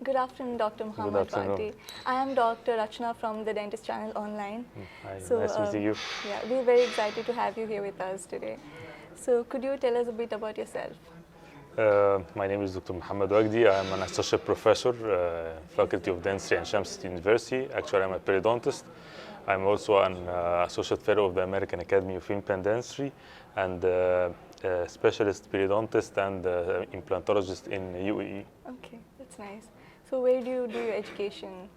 Good afternoon, Dr. Good Mohamad afternoon. Wagdy. I am Dr. Rachna from the DentistChannel.Online. Hi, So, nice meeting you. yeah, we're very excited to have you here with us today. So, could you tell us a bit about yourself? My name is Dr. Mohamad Wagdy. I'm an associate professor, Faculty of Dentistry at Shams City University. Actually, I'm a periodontist. I'm also an associate fellow of the American Academy of Implant Dentistry and specialist periodontist and implantologist in UAE. Okay, that's nice. So, where do you do your education?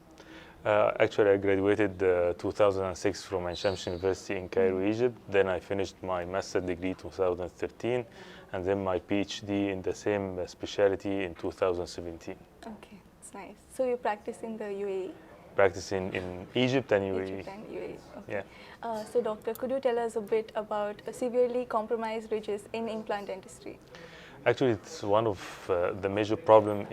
Actually, I graduated 2006 from Ain Shams University in Cairo, Egypt. Then I finished my master's degree 2013, and then my PhD in the same specialty in 2017. Okay, that's nice. So, you practice in the UAE? Practicing in Egypt and UAE. Egypt and UAE. Okay. Yeah. So, doctor, could you tell us a bit about severely compromised ridges in implant dentistry? Actually, it's one of the major problem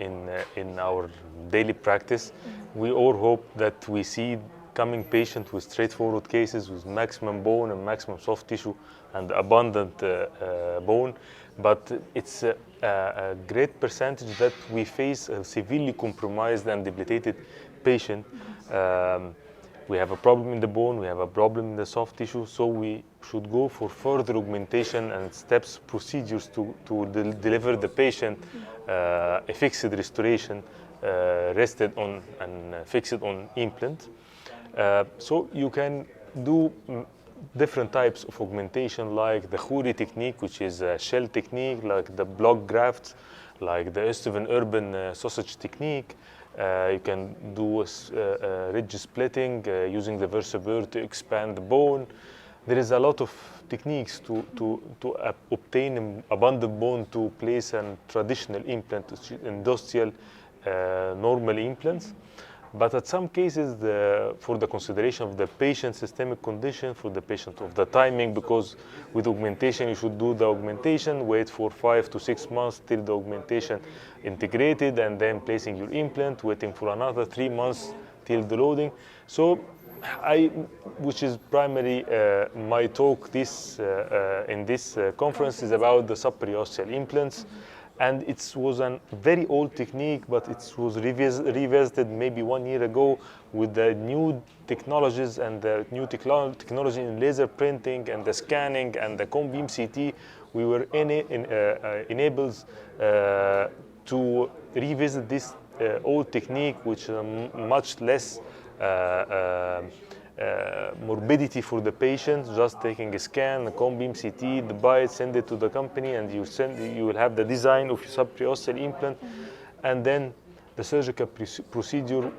in our daily practice. We all hope that we see coming patients with straightforward cases with maximum bone and maximum soft tissue and abundant bone, but it's a great percentage that we face a severely compromised and debilitated patient. We have a problem in the bone, we have a problem in the soft tissue, so we should go for further augmentation and steps, procedures to deliver the patient a fixed restoration rested on and fixed on implant. So you can do different types of augmentation like the Khoury technique, which is a shell technique, like the block grafts, like the Estevan urban sausage technique. You can do ridge splitting using the VersaBurr to expand the bone. There is a lot of techniques to obtain abundant bone to place a traditional implant, industrial normal implants. But at some cases, for the consideration of the patient's systemic condition, for the patient of the timing, because with augmentation you should do the augmentation, wait for 5 to 6 months till the augmentation integrated, and then placing your implant, waiting for another 3 months till the loading. So, which is primarily my talk in this conference is about the subperiosteal implants. And it was a very old technique, but it was revisited maybe 1 year ago with the new technologies and the new technology in laser printing and the scanning and the cone beam CT. We were enabled to revisit this old technique, which much less morbidity for the patient, just taking a scan, a cone beam CT, the bite, send it to the company, and you will have the design of your subperiosteal implant, and then the surgical procedure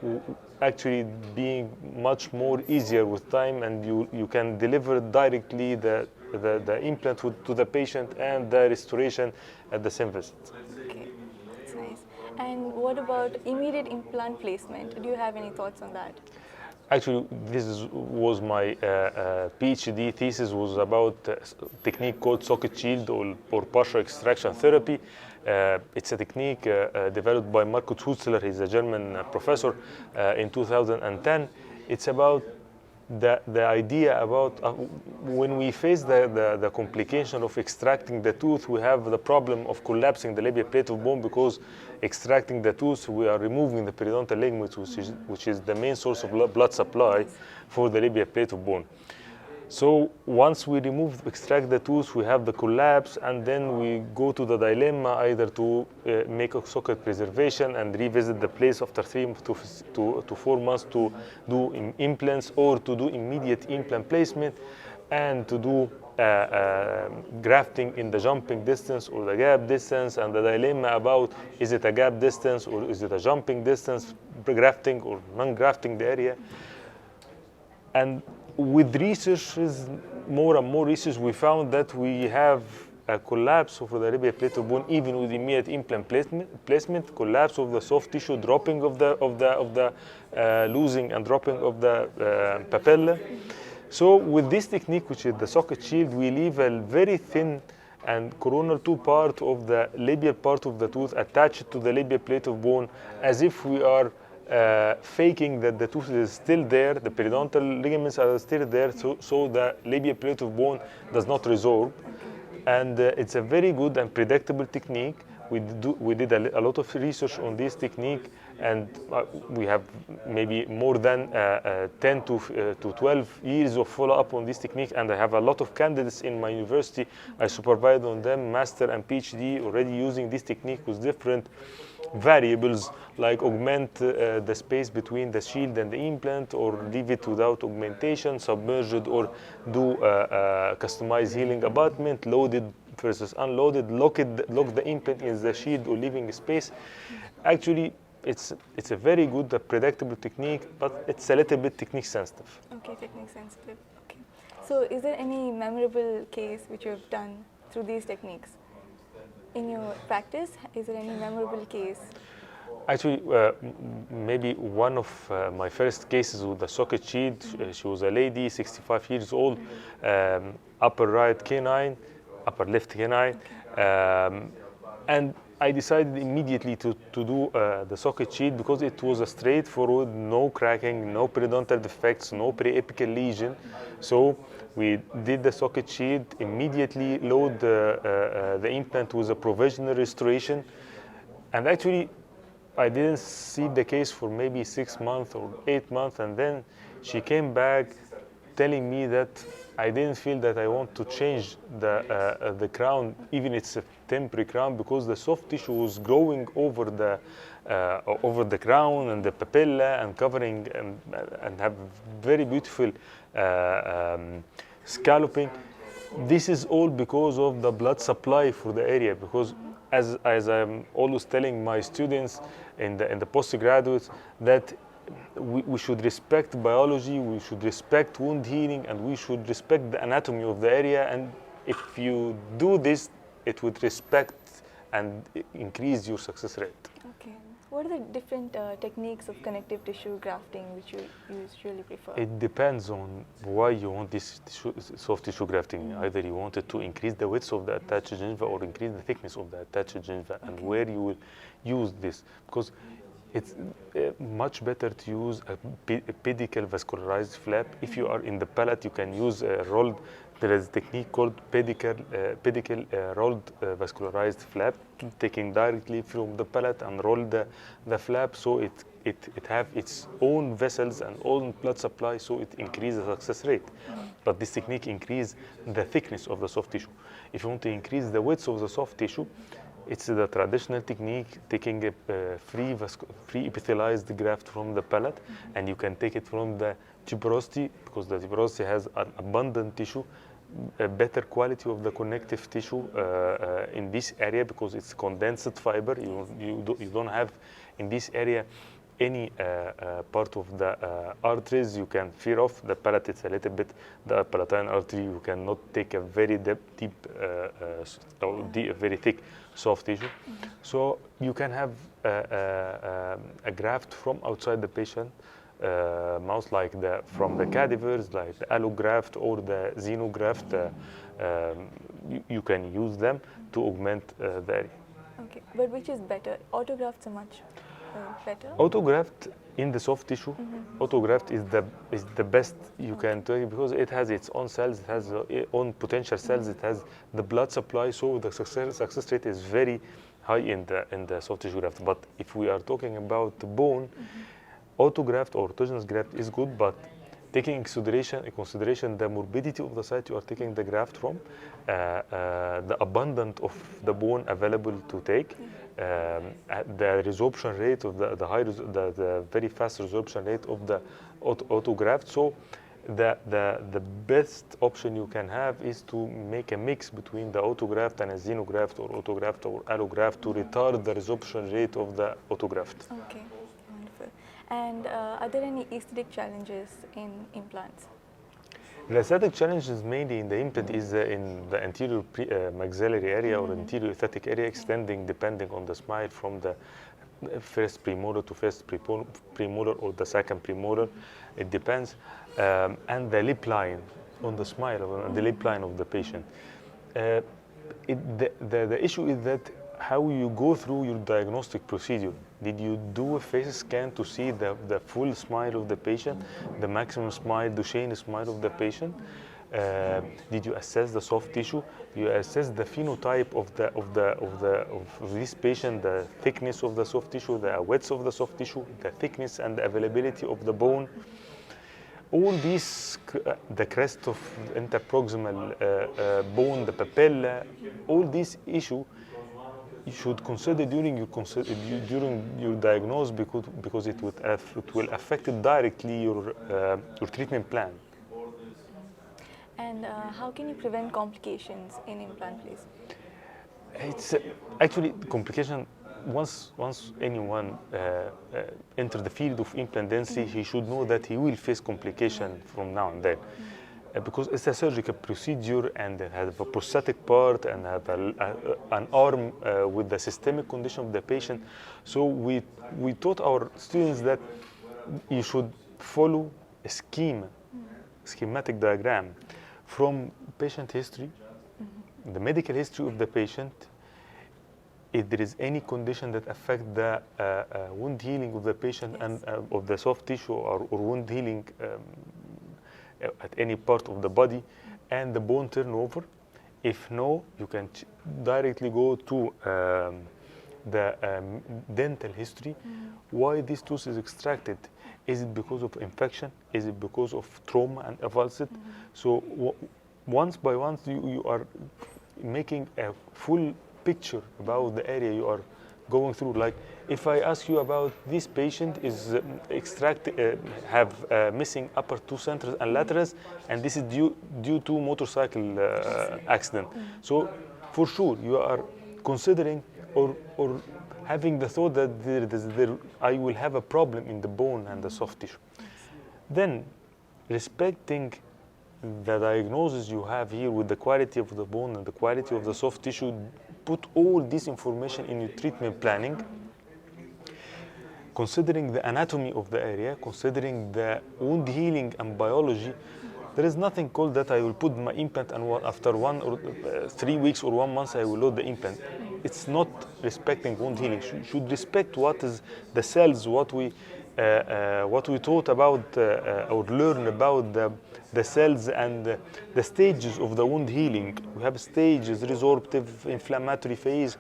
actually being much more easier with time, and you can deliver directly the implant to the patient and the restoration at the same visit. Okay, that's nice. And what about immediate implant placement? Do you have any thoughts on that? Actually, this was my PhD thesis was about a technique called socket shield or partial extraction therapy. It's a technique developed by Marco Zutzler. He's a German professor in 2010. It's about the idea about when we face the complication of extracting the tooth, we have the problem of collapsing the labial plate of bone, because extracting the tooth, we are removing the periodontal ligaments, which is the main source of blood supply for the labial plate of bone. So once we extract the tooth, we have the collapse, and then we go to the dilemma either to make a socket preservation and revisit the place after 3 to 4 months to do implants, or to do immediate implant placement and to do grafting in the jumping distance or the gap distance, and the dilemma about is it a gap distance or is it a jumping distance, grafting or non-grafting the area. And with researches, more and more research, we found that we have a collapse of the labial plate of bone even with immediate implant placement, collapse of the soft tissue, dropping of the losing and dropping of the papilla. So with this technique, which is the socket shield, we leave a very thin and coronal part of the labial part of the tooth attached to the labial plate of bone, as if we are faking that the tooth is still there, the periodontal ligaments are still there, so the labial plate of bone does not resorb. And it's a very good and predictable technique. We did a lot of research on this technique, and we have maybe more than 10 to 12 years of follow-up on this technique, and I have a lot of candidates in my university. I supervise on them, master and PhD, already using this technique with different variables, like augment the space between the shield and the implant, or leave it without augmentation, submerged, or do customized healing abutment, loaded versus unloaded, lock the implant in the shield or leaving space. Actually, it's a very good, predictable technique, but it's a little bit technique sensitive. Okay, technique sensitive. Okay. So is there any memorable case which you have done through these techniques? In your practice, is there any memorable case? Actually, maybe one of my first cases with the socket shield, she was a lady, 65 years old, upper right canine, upper left canine, and I decided immediately to do the socket shield because it was a straightforward, no cracking, no periodontal defects, no periapical lesion. So we did the socket shield, immediately load the implant with a provisional restoration, and actually I didn't see the case for maybe 6 months or 8 months, and then she came back telling me that I didn't feel that I want to change the crown, even it's a temporary crown, because the soft tissue was growing over the crown and the papilla and covering and have very beautiful scalloping. This is all because of the blood supply for the area, because as I'm always telling my students in the postgraduates, that we should respect biology, we should respect wound healing, and we should respect the anatomy of the area. And if you do this, it would respect and increase your success rate. Okay. What are the different techniques of connective tissue grafting which you usually prefer? It depends on why you want this soft tissue grafting. Either you want it to increase the width of the attached gingiva or increase the thickness of the attached gingiva, and where you will use this. Because it's much better to use a pedicle vascularized flap. If you are in the palate, you can use a rolled, there is a technique called pedicle rolled vascularized flap, taking directly from the palate and roll the flap, so it have its own vessels and own blood supply, so it increases the success rate. But this technique increases the thickness of the soft tissue. If you want to increase the width of the soft tissue, it's the traditional technique, taking a free epithelialized graft from the palate, and you can take it from the tuberosity, because the tuberosity has an abundant tissue, a better quality of the connective tissue in this area, because it's condensed fiber. You don't have in this area any part of the arteries you can fear of. The palate, it's a little bit, the palatine artery, you cannot take a very deep, very thick soft tissue. So you can have a graft from outside the patient mouth, like from the cadavers, like the allograft or the xenograft. You can use them to augment the area. Okay, but which is better? Autografts are much better? Autograft in the soft tissue, autograft is the best you can take, because it has its own cells, it has its own potential cells, it has the blood supply, so the success rate is very high in the soft tissue graft. But if we are talking about the bone, autograft or autogenous graft is good, but taking in consideration the morbidity of the site you are taking the graft from, the abundance of the bone available to take, the resorption rate of the very fast resorption rate of the autograft. So the best option you can have is to make a mix between the autograft and a xenograft or autograft or allograft to retard the resorption rate of the autograft. Okay, wonderful. And are there any aesthetic challenges in implants? The aesthetic challenges mainly in the implant is in the anterior maxillary area or anterior aesthetic area, extending depending on the smile from the first premolar to first premolar or the second premolar. It depends. And the lip line on the smile, on the lip line of the patient. The issue is that how you go through your diagnostic procedure. Did you do a face scan to see the full smile of the patient, the maximum smile, Duchenne smile of the patient? Did you assess the soft tissue? You assess the phenotype of this patient, the thickness of the soft tissue, the width of the soft tissue, the thickness and the availability of the bone. All these, the crest of interproximal bone, the papilla, all these issues you should consider during your diagnosis, because it will affect directly your treatment plan. And how can you prevent complications in implant placement? It's actually complication. Once anyone enter the field of implant dentistry, he should know that he will face complication from now and then. Because it's a surgical procedure and it has a prosthetic part and have an arm with the systemic condition of the patient. So we taught our students that you should follow a schematic diagram from patient history, the medical history of the patient. If there is any condition that affect the wound healing of the patient and of the soft tissue or wound healing at any part of the body, and the bone turnover. If no, you can directly go to the dental history. Why this tooth is extracted? Is it because of infection? Is it because of trauma and avulsion? So once by once you are making a full picture about the area you are going through. Like if I ask you about this patient is have missing upper two centers and laterals, and this is due to motorcycle accident. So for sure you are considering or having the thought that I will have a problem in the bone and the soft tissue. Then respecting the diagnosis you have here with the quality of the bone and the quality of the soft tissue, put all this information in your treatment planning, considering the anatomy of the area, considering the wound healing and biology. There is nothing called that I will put my implant and after 1 or 3 weeks or 1 month I will load the implant. It's not respecting wound healing. Should respect what is the cells, what we taught about or learn about the cells and the stages of the wound healing. We have stages: resorptive, inflammatory phase.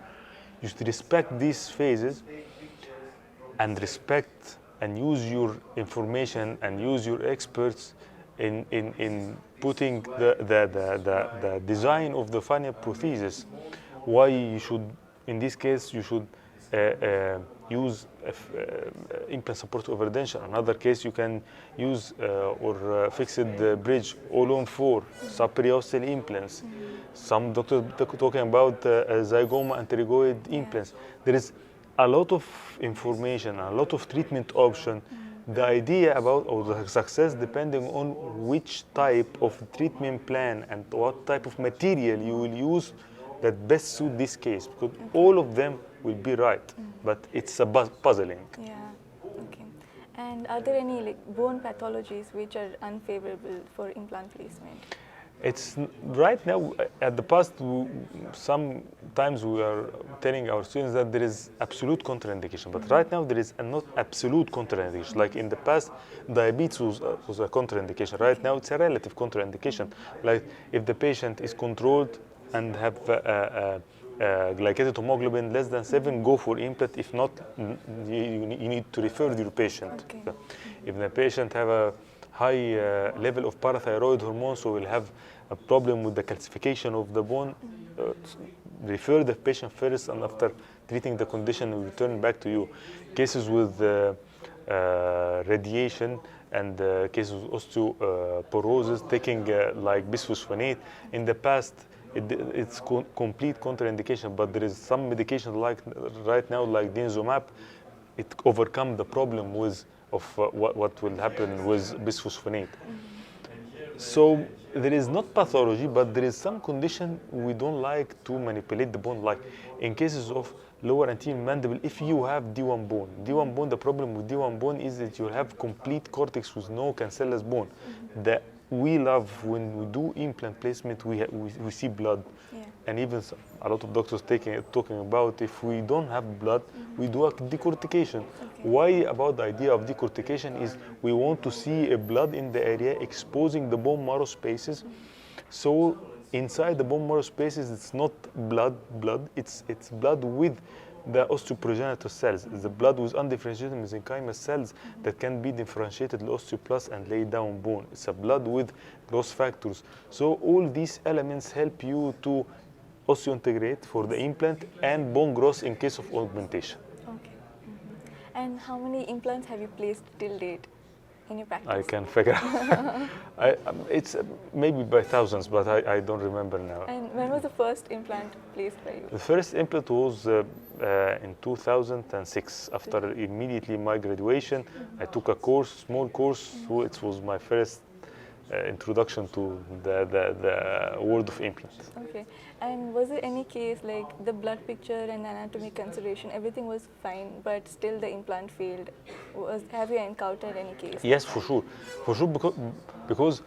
You should respect these phases and respect and use your information and use your experts in putting the design of the final prosthesis. Why you should, in this case, you should use implant support over denture. Another case you can use or fixed bridge all-on-4, subperiosteal implants. Some doctors talking about zygoma and pterygoid implants. There is a lot of information, a lot of treatment option. The idea about or the success depending on which type of treatment plan and what type of material you will use that best suit this case, because all of them will be right, but it's a puzzling. Yeah, okay. And are there any like bone pathologies which are unfavorable for implant placement? It's right now, at the past, sometimes we are telling our students that there is absolute contraindication, but right now there is not absolute contraindication. Like in the past, diabetes was a contraindication. Right now it's a relative contraindication. Like if the patient is controlled and have glycated hemoglobin less than 7, go for implant. If not, you need to refer your patient. Okay. If the patient have a high level of parathyroid hormone, so will have a problem with the calcification of the bone, refer the patient first, and after treating the condition, we return back to you. Cases with radiation and cases with osteoporosis, taking like bisphosphonate. In the past, it's complete contraindication, but there is some medication like right now, like Denzomab, it overcome the problem of what will happen with bisphosphonate. So there is not pathology, but there is some condition we don't like to manipulate the bone. Like in cases of lower anterior mandible, if you have D1 bone, the problem with D1 bone is that you have complete cortex with no cancellous bone. That we love when we do implant placement, we see blood. Yeah. And even a lot of doctors talking about if we don't have blood, we do a decortication. Okay. Why about the idea of decortication is we want to see a blood in the area exposing the bone marrow spaces So inside the bone marrow spaces, it's not blood, it's blood with the osteoprogenitor cells, the blood with undifferentiated mesenchymal cells that can be differentiated to osteoblast and lay down bone. It's a blood with growth factors. So all these elements help you to osseointegrate for the implant and bone growth in case of augmentation. Okay. And how many implants have you placed till date in your practice? I can figure out. It's maybe by thousands, but I don't remember now. And when was the first implant placed by you? The first implant was in 2006. After immediately my graduation, I took a course, small course, so it was my first introduction to the world of implants. Okay. And was there any case like the blood picture and anatomy consideration, everything was fine, but still the implant failed? Have you encountered any case? Yes, for sure, because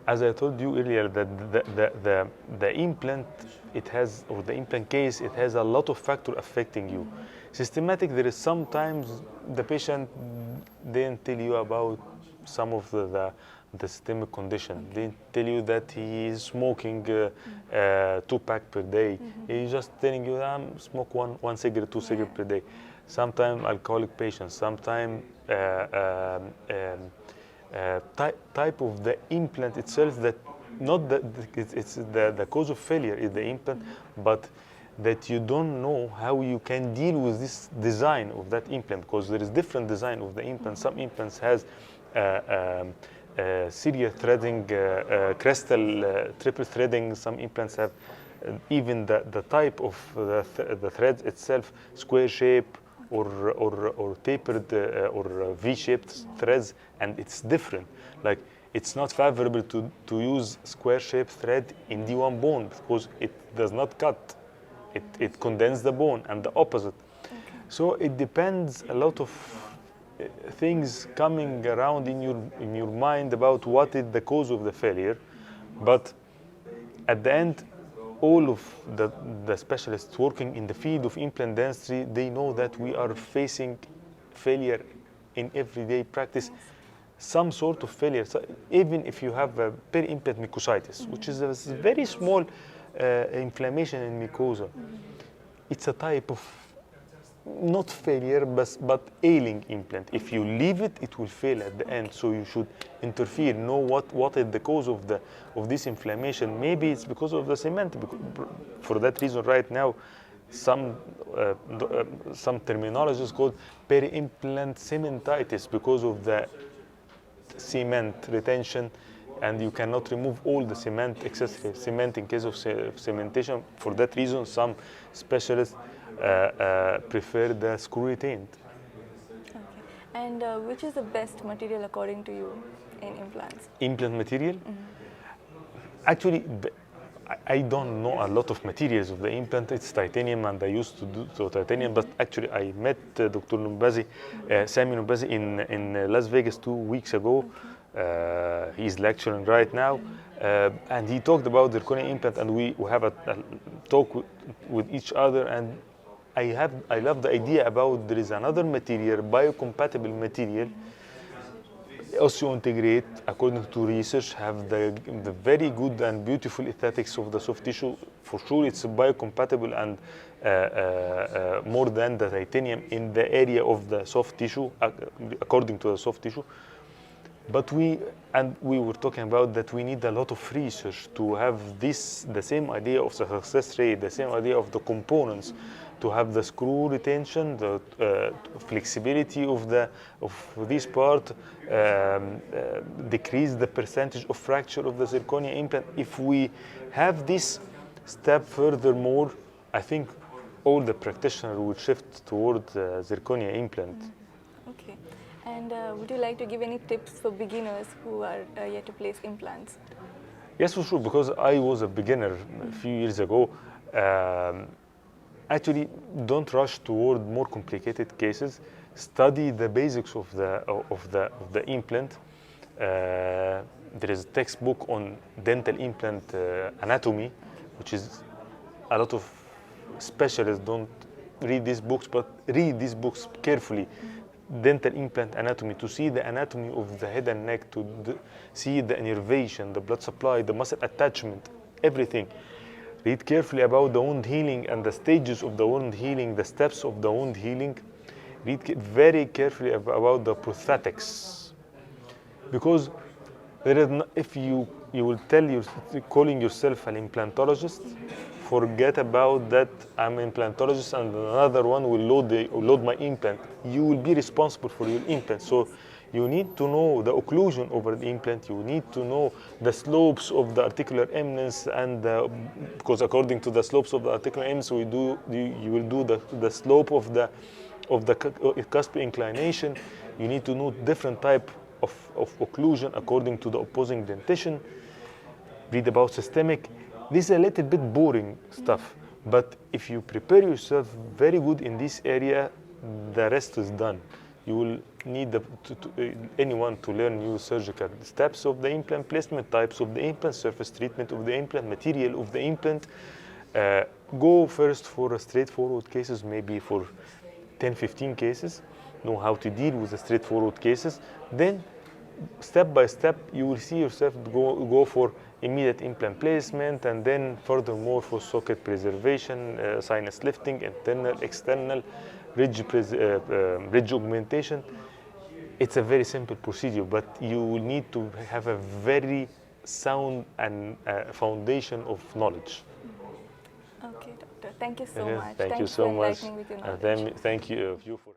as I told you earlier, that the implant it has, or the implant case, it has a lot of factors affecting you. Systematic, there is sometimes the patient didn't tell you about some of the systemic condition. They tell you that he is smoking 2 packs per day. He's just telling you, smoke one cigarette, 2 cigarettes per day. Sometimes alcoholic patients, sometimes type of the implant itself, that not that it's the cause of failure is the implant, but that you don't know how you can deal with this design of that implant, because there is different design of the implant. Some implants has serial threading, crystal triple threading. Some implants have even the type of the threads itself, square shape or tapered or V-shaped threads, and it's different. Like, it's not favorable to use square shaped thread in D1 bone because it does not cut. It condenses the bone, and the opposite. Okay. So it depends a lot of things coming around in your mind about what is the cause of the failure. But at the end, all of the specialists working in the field of implant dentistry, they know that we are facing failure in everyday practice. Yes. Some sort of failure. So even if you have a peri-implant mucositis, which is a very small inflammation in mucosa, it's a type of not failure, but ailing implant. If you leave it, it will fail at the end. So you should interfere, know what is the cause of this inflammation. Maybe it's because of the cement. For that reason, right now, some terminologies called peri-implant cementitis, because of the cement retention, and you cannot remove all the cement, excessive cement in case of cementation. For that reason, some specialists prefer the screw retained. Okay. And which is the best material according to you in implants? Implant material? Actually, I don't know a lot of materials of the implant. It's titanium, and I used to do titanium. But actually, I met Dr. Nubazi, Sami Nubazi, in Las Vegas 2 weeks ago. He's lecturing right now, and he talked about zirconia implant, and we have a talk with each other. And I love the idea about there is another material, biocompatible material, osseointegrate, according to research, have the very good and beautiful aesthetics of the soft tissue. For sure, it's biocompatible and more than the titanium in the area of the soft tissue, according to the soft tissue. But we were talking about that we need a lot of research to have the same idea of the success rate, the same idea of the components, to have the screw retention, the flexibility of this part, decrease the percentage of fracture of the zirconia implant. If we have this step furthermore, I think all the practitioners will shift toward zirconia implant. Okay. And would you like to give any tips for beginners who are yet to place implants? Yes, for sure, because I was a beginner a few years ago. Actually, don't rush toward more complicated cases. Study the basics of the implant. There is a textbook on dental implant anatomy, which is a lot of specialists don't read these books, but read these books carefully. dental implant anatomy, to see the anatomy of the head and neck, to see the innervation, the blood supply, the muscle attachment, everything. Read carefully about the wound healing and the stages of the wound healing, the steps of the wound healing. Read very carefully about the prosthetics, because there is no, if you will tell you calling yourself an implantologist, forget about that I'm an implantologist and another one will load my implant. You will be responsible for your implant. So you need to know the occlusion over the implant. You need to know the slopes of the articular eminence, and because according to the slopes of the articular eminence, you will do the slope of the cusp inclination. You need to know different type of occlusion according to the opposing dentition. Read about systemic. This is a little bit boring stuff, but if you prepare yourself very good in this area, the rest is done. You will need anyone to learn new surgical steps of the implant placement, types of the implant, surface treatment of the implant, material of the implant. Go first for a straightforward cases, maybe for 10-15 cases, know how to deal with the straightforward cases. Then step by step you will see yourself go for immediate implant placement, and then furthermore for socket preservation, sinus lifting, internal, external, ridge augmentation. It's a very simple procedure, but you will need to have a very sound and foundation of knowledge. Okay, doctor. Thank you so much. Thank you so much. Enlightening with your knowledge. Thank you for